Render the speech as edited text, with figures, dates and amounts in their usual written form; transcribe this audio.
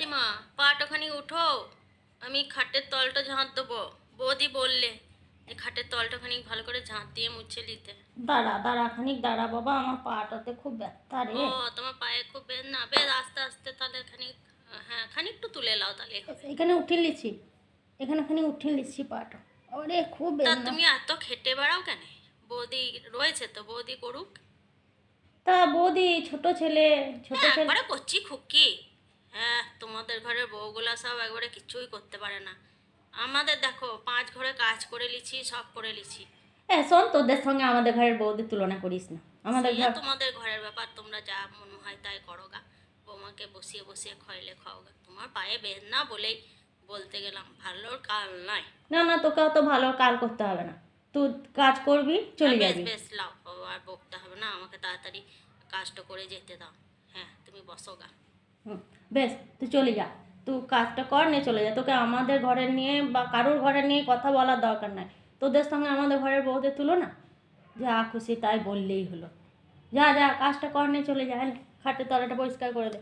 কাকিমা, পাটাখানি উঠো, আমি খাটের তলটা ঝাঁট দেবো। বৌদি বললে যে খাটের তলটা খানিক ভালো করে ঝাঁট দিয়ে মুছে নিতে। দাঁড়া দাঁড়া খানিক দাঁড়া বাবা, আমার পাটাতে খুব ব্যথা ও, রে। তোমার পায়ে খুব না, বেশ আস্তে আস্তে তাহলে খানিক, হ্যাঁ খানিকটু তুলে নাও তাহলেই হবে। এখানে উঠিয়ে লিছি, এখানে খানিক উঠিয়ে লিছি পাটা। ওরে খুব তা বেদনা। তুমি এত খেটে বেড়াও কেন? বৌদি রয়েছে তো, বৌদি করুক। তা বৌদি, ছোট ছেলে, ছোট হ্যাঁ, ছেলে। একবারে করছি খুকি। হ্যাঁ, তোমাদের ঘরের বউগুলা সব একবারে কিছুই করতে পারে না। আমাদের দেখো 5 ঘরে কাজ করে লিছি, সব করে লিছি। শোন, তোদের সঙ্গে আমাদের ঘরের বৌদের তুলনা করিস না। সে আমাদের ঘর। তোমাদের ঘরের ব্যাপার, তোমরা যা মনে হয় তাই করো গা। বৌমাকে বসিয়ে বসিয়ে খাইলে খাও গা। তোমার পায়ে বেদনা বলেই বলতে গেলাম, ভালোর কাল নয়। না না, তোকে অত ভালো কাল করতে হবে না। তুই কাজ করবি, চলে বেশ যাবি। বেশ লাও, আর বকতে হবে না আমাকে, তাড়াতাড়ি কাজটা করে যেতে দাও। হ্যাঁ, তুমি বসো গা। হুম, বেশ, তুই চলে যা। তুই কাজটা কর, নিয়ে চলে যা। তোকে আমাদের ঘরের নিয়ে বা কারোর ঘরের নিয়ে কথা বলার দরকার নাই। তোদের সঙ্গে আমাদের ঘরের বউদের তুলনা, যা খুশি তাই বললেই হলো। যা যা, কাজটা কর, নিয়ে চলে যা। খাটের তলাটা পরিষ্কার করে দে।